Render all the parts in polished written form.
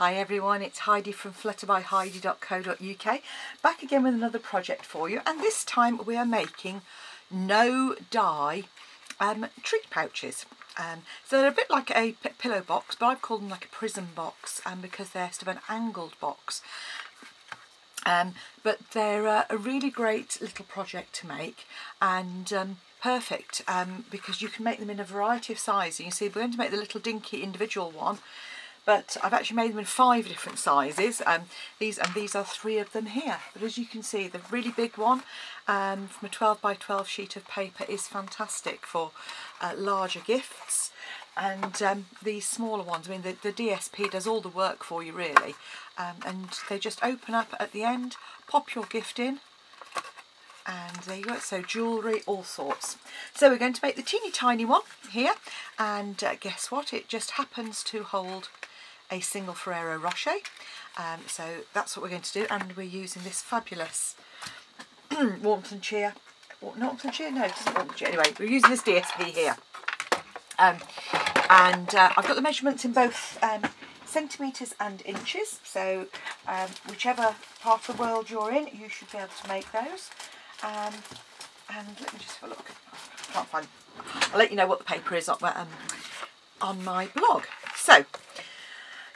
Hi everyone, it's Heidi from flutterbyheidi.co.uk, back again with another project for you, and this time we are making no dye treat pouches. So they're a bit like a pillow box, but I've called them like a prism box because they're sort of an angled box. But they're a really great little project to make, and perfect because you can make them in a variety of sizes. You can see we're going to make the little dinky individual one, but I've actually made them in 5 different sizes. These are 3 of them here. But as you can see, the really big one from a 12 by 12 sheet of paper is fantastic for larger gifts. And these smaller ones, I mean the DSP does all the work for you really, and they just open up at the end, pop your gift in, and there you go. So jewellery, all sorts. So we're going to make the teeny tiny one here, and guess what, it just happens to hold a single Ferrero Rocher. So that's what we're going to do, and we're using this fabulous warmth and cheer, not warmth and cheer, no it isn't warmth and cheer, anyway we're using this DSP here. I've got the measurements in both centimetres and inches, so whichever part of the world you're in, you should be able to make those. And let me just have a look. I can't find. I'll let you know what the paper is on my blog. So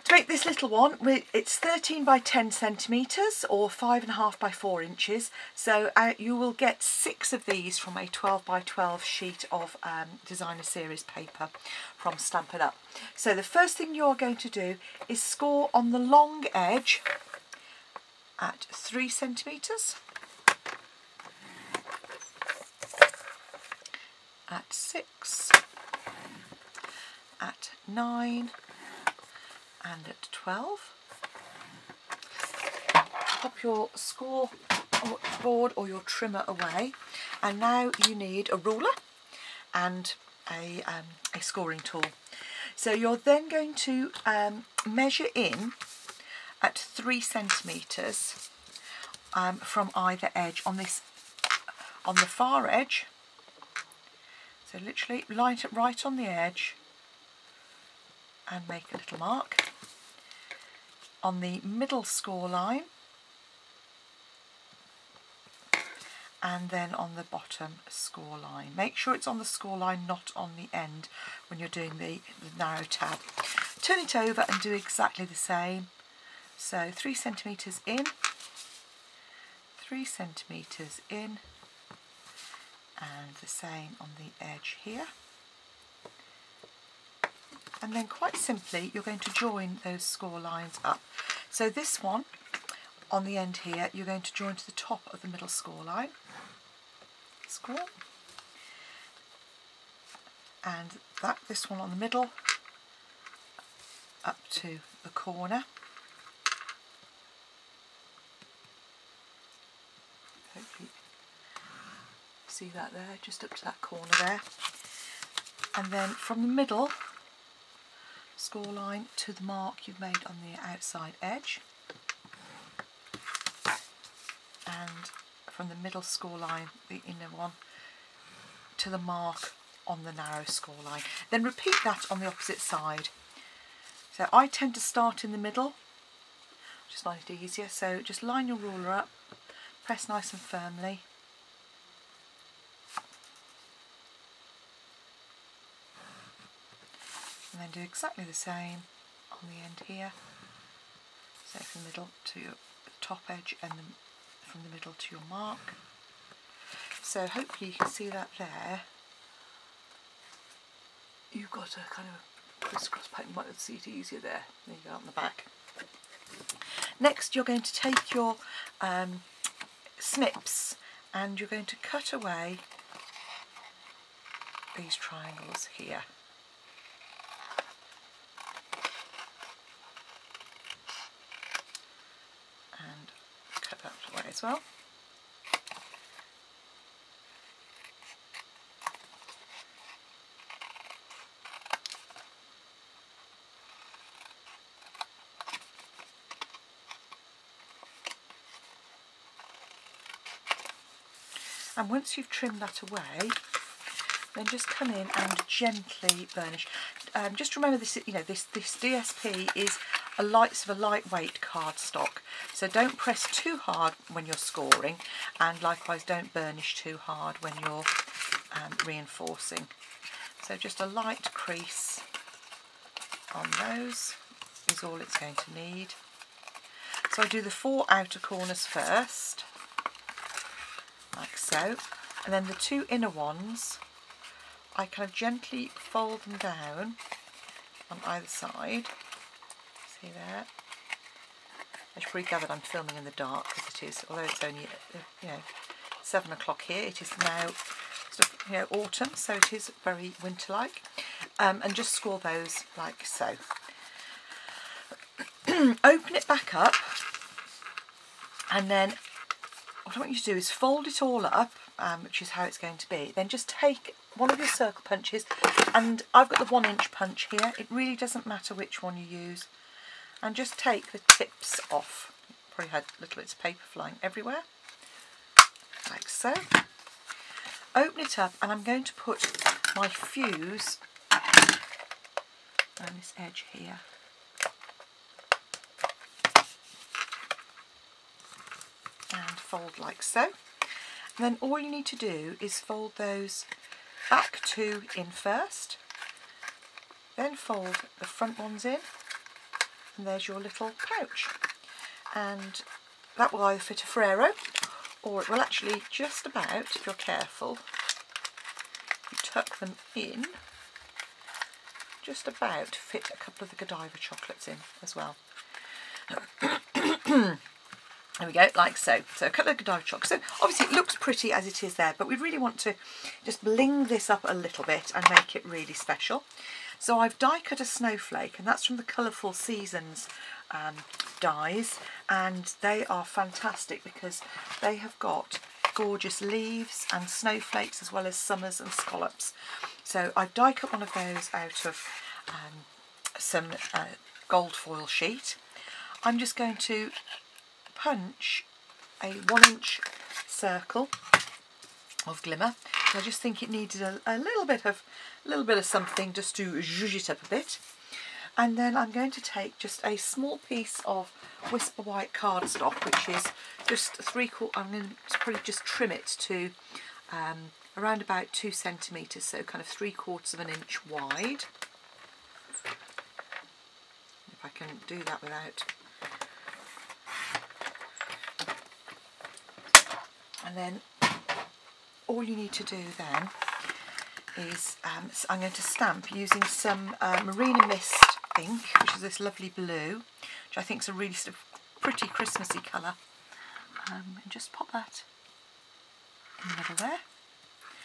to make this little one, it's 13 by 10 centimetres or 5.5 by 4 inches. So you will get 6 of these from a 12 by 12 sheet of designer series paper from Stampin Up. So the first thing you're going to do is score on the long edge at 3 centimetres, at 6, at 9, and at 12. Pop your score board or your trimmer away, and now you need a ruler and a scoring tool. So you're then going to measure in at 3 centimetres from either edge on the far edge. So literally line it right on the edge and make a little mark. On the middle score line, and then on the bottom score line. Make sure it's on the score line, not on the end when you're doing the narrow tab. Turn it over and do exactly the same. So 3 centimetres in, 3 centimetres in, and the same on the edge here. And then quite simply you're going to join those score lines up. So this one on the end here, you're going to join to the top of the middle score line, score, and this one on the middle up to the corner. Hopefully see that there, just up to that corner there. And then from the middle score line to the mark you've made on the outside edge, and from the middle score line, the inner one, to the mark on the narrow score line. Then repeat that on the opposite side. So I tend to start in the middle, just find it easier. So just line your ruler up, press nice and firmly, and then do exactly the same on the end here. So from the middle to your top edge, and then from the middle to your mark. So hopefully you can see that there. You've got a kind of crisscross pattern, you might be able to see it easier there. There you go, on the back. Next you're going to take your snips and you're going to cut away these triangles here. And cut that away as well. And once you've trimmed that away, then just come in and gently burnish. Just remember this, you know, this DSP is a lightweight cardstock. So don't press too hard when you're scoring, and likewise don't burnish too hard when you're reinforcing. So just a light crease on those is all it's going to need. So I do the 4 outer corners first, like so, and then the 2 inner ones I kind of gently fold them down on either side. See there? I should probably gather I'm filming in the dark because it is, although it's only 7 o'clock here, it is now autumn, so it is very winter-like. And just score those like so. Open it back up, and then what I want you to do is fold it all up, which is how it's going to be. Then just take one of your circle punches, and I've got the 1-inch punch here. It really doesn't matter which one you use. And just take the tips off. Probably had little bits of paper flying everywhere, like so. Open it up, and I'm going to put my fuse around this edge here. And fold like so. And then all you need to do is fold those back 2 in first, then fold the front ones in, and there's your little pouch. And that will either fit a Ferrero, or it will actually just about, if you're careful, you tuck them in, just about fit a couple of the Godiva chocolates in as well. There we go, like so. So a couple of Godiva chocolates. So obviously it looks pretty as it is there, but we really want to just bling this up a little bit and make it really special. So I've die cut a snowflake, and that's from the Colourful Seasons dies, and they are fantastic because they have got gorgeous leaves and snowflakes as well as summers and scallops. So I've die cut one of those out of some gold foil sheet. I'm just going to punch a 1-inch circle of glimmer. I just think it needed a little bit of something just to zhuzh it up a bit. And then I'm going to take just a small piece of Whisper White cardstock, which is just 3/4. I'm going to probably just trim it to around about 2 centimetres, so kind of 3/4 of an inch wide. If I can do that without. And then all you need to do then is I'm going to stamp using some Marina Mist ink, which is this lovely blue, which I think is a really sort of pretty Christmassy colour. And just pop that in the middle there.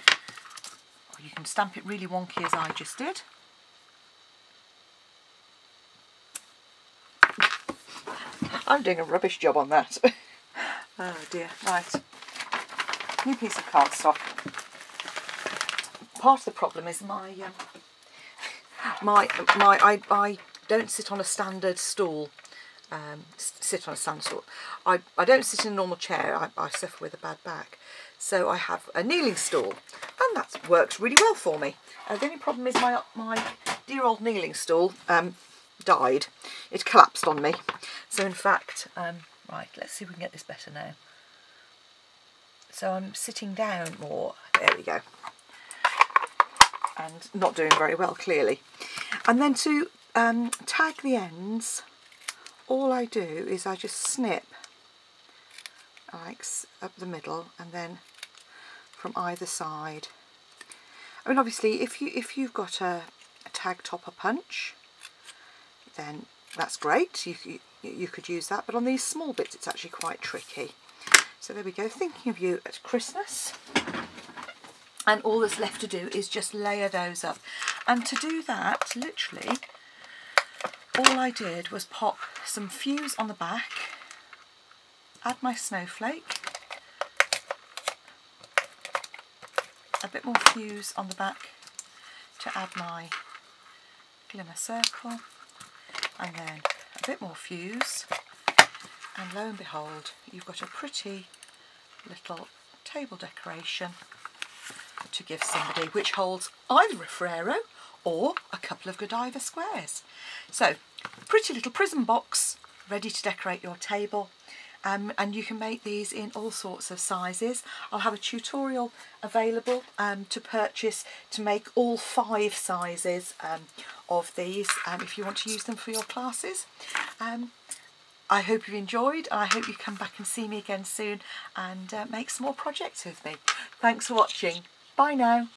Or you can stamp it really wonky as I just did. I'm doing a rubbish job on that. Oh dear, right. New piece of cardstock. Part of the problem is I don't sit on a standard stool. I don't sit in a normal chair. I suffer with a bad back, so I have a kneeling stool, and that works really well for me. The only problem is my dear old kneeling stool died. It collapsed on me. So in fact, right, let's see if we can get this better now. So I'm sitting down more. There we go. And not doing very well, clearly. And then to tag the ends, all I do is I just snip like up the middle, and then from either side. I mean, obviously, if you've got a tag topper punch, then that's great. You could use that, but on these small bits, it's actually quite tricky. So there we go, thinking of you at Christmas. And all that's left to do is just layer those up. And to do that, literally, all I did was pop some fuse on the back, add my snowflake, a bit more fuse on the back to add my glimmer circle, and then a bit more fuse. And lo and behold, you've got a pretty little table decoration to give somebody, which holds either a Ferrero or a couple of Godiva squares. So pretty little prism box ready to decorate your table. And you can make these in all sorts of sizes. I'll have a tutorial available to purchase to make all 5 sizes of these if you want to use them for your classes. I hope you've enjoyed, and I hope you come back and see me again soon and make some more projects with me. Thanks for watching. Bye now.